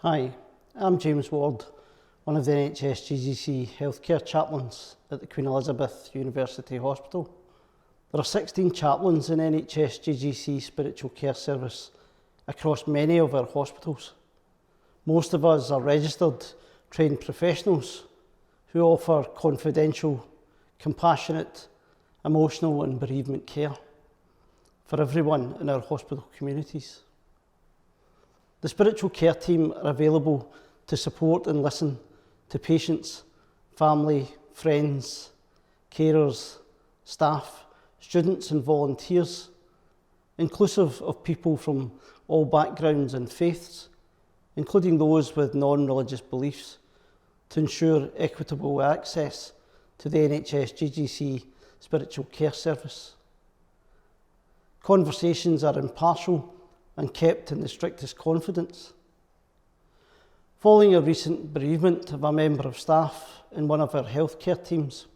Hi, I'm James Ward, one of the NHS GGC healthcare chaplains at the Queen Elizabeth University Hospital. There are 16 chaplains in NHS GGC Spiritual Care Service across many of our hospitals. Most of us are registered, trained professionals who offer confidential, compassionate, emotional and bereavement care for everyone in our hospital communities. The spiritual care team are available to support and listen to patients, family, friends, carers, staff, students and volunteers, inclusive of people from all backgrounds and faiths, including those with non-religious beliefs, to ensure equitable access to the NHS GGC Spiritual Care Service. Conversations are impartial and kept in the strictest confidence. Following a recent bereavement of a member of staff in one of our healthcare teams,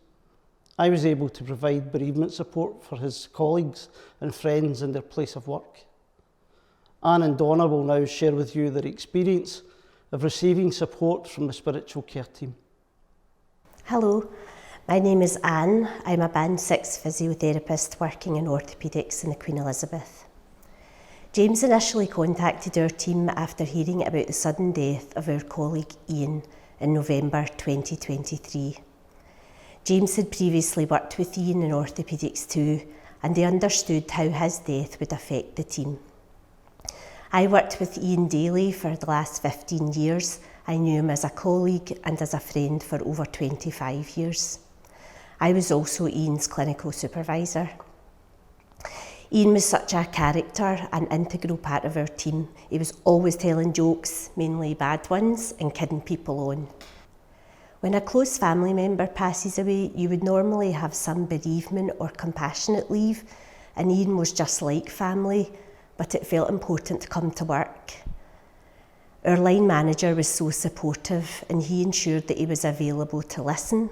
I was able to provide bereavement support for his colleagues and friends in their place of work. Anne and Donna will now share with you their experience of receiving support from the spiritual care team. Hello, my name is Anne. I'm a Band 6 physiotherapist working in orthopaedics in the Queen Elizabeth. James initially contacted our team after hearing about the sudden death of our colleague Ian in November 2023. James had previously worked with Ian in orthopaedics too, and they understood how his death would affect the team. I worked with Ian daily for the last 15 years. I knew him as a colleague and as a friend for over 25 years. I was also Ian's clinical supervisor. Ian was such a character, an integral part of our team. He was always telling jokes, mainly bad ones, and kidding people on. When a close family member passes away, you would normally have some bereavement or compassionate leave, and Ian was just like family, but it felt important to come to work. Our line manager was so supportive, and he ensured that he was available to listen.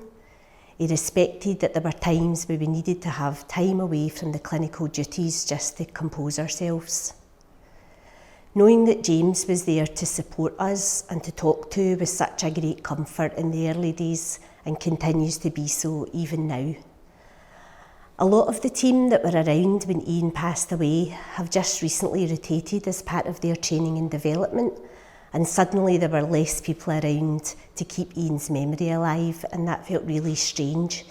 He respected that there were times where we needed to have time away from the clinical duties just to compose ourselves. Knowing that James was there to support us and to talk to was such a great comfort in the early days and continues to be so even now. A lot of the team that were around when Ian passed away have just recently rotated as part of their training and development, and suddenly there were less people around to keep Ian's memory alive, and that felt really strange.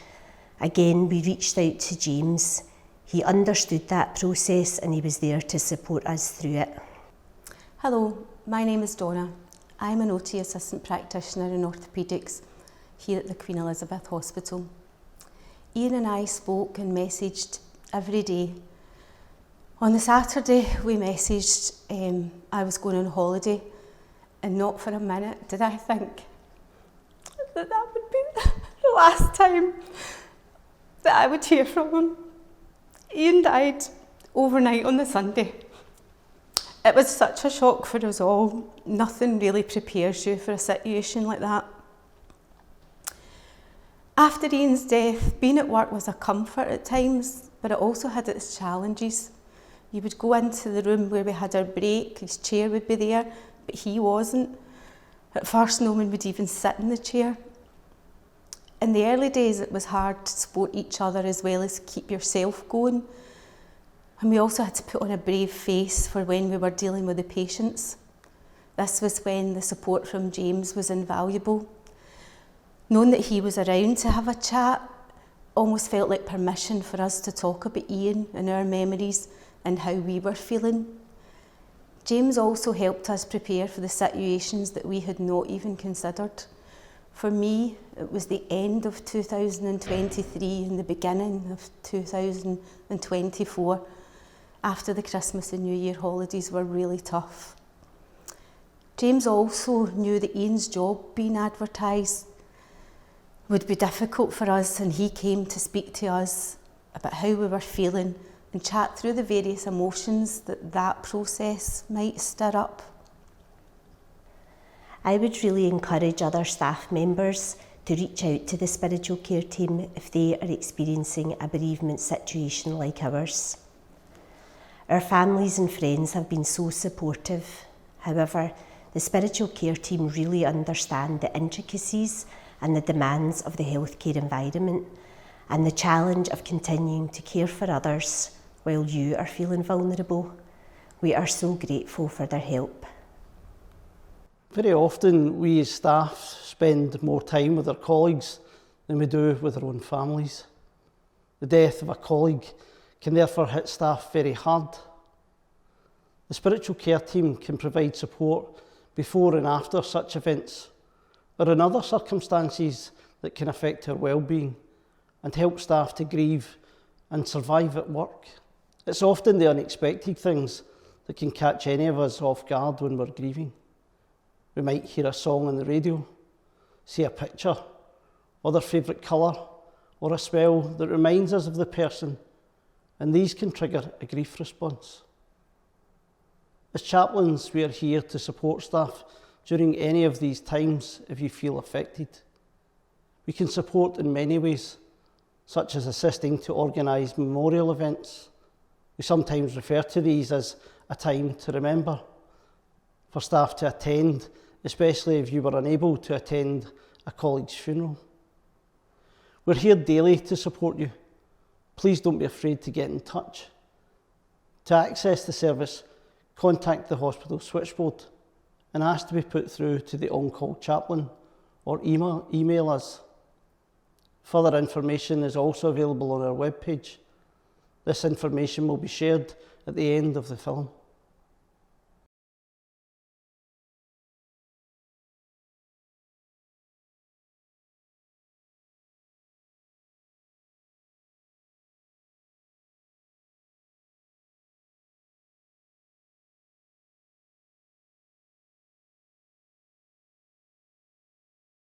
Again, we reached out to James. He understood that process and he was there to support us through it. Hello, my name is Donna. I'm an OT assistant practitioner in orthopaedics here at the Queen Elizabeth Hospital. Ian and I spoke and messaged every day. On the Saturday we messaged, I was going on holiday, and not for a minute did I think that would be the last time that I would hear from him. Ian died overnight on the Sunday. It was such a shock for us all. Nothing really prepares you for a situation like that. After Ian's death, being at work was a comfort at times, but it also had its challenges. You would go into the room where we had our break, his chair would be there, but he wasn't. At first, no one would even sit in the chair. In the early days, it was hard to support each other as well as keep yourself going. And we also had to put on a brave face for when we were dealing with the patients. This was when the support from James was invaluable. Knowing that he was around to have a chat almost felt like permission for us to talk about Ian and our memories and how we were feeling. James also helped us prepare for the situations that we had not even considered. For me, it was the end of 2023 and the beginning of 2024, after the Christmas and New Year holidays were really tough. James also knew that Ian's job being advertised would be difficult for us, and he came to speak to us about how we were feeling and chat through the various emotions that process might stir up. I would really encourage other staff members to reach out to the spiritual care team if they are experiencing a bereavement situation like ours. Our families and friends have been so supportive. However, the spiritual care team really understand the intricacies and the demands of the healthcare environment and the challenge of continuing to care for others while you are feeling vulnerable. We are so grateful for their help. Very often we as staff spend more time with our colleagues than we do with our own families. The death of a colleague can therefore hit staff very hard. The spiritual care team can provide support before and after such events, or in other circumstances that can affect our well-being, and help staff to grieve and survive at work. It's often the unexpected things that can catch any of us off guard when we're grieving. We might hear a song on the radio, see a picture, or their favourite colour, or a smell that reminds us of the person, and these can trigger a grief response. As chaplains, we are here to support staff during any of these times if you feel affected. We can support in many ways, such as assisting to organise memorial events. We sometimes refer to these as a time to remember, for staff to attend, especially if you were unable to attend a colleague's funeral. We're here daily to support you. Please don't be afraid to get in touch. To access the service, contact the hospital switchboard and ask to be put through to the on-call chaplain, or email us. Further information is also available on our webpage. This information will be shared at the end of the film.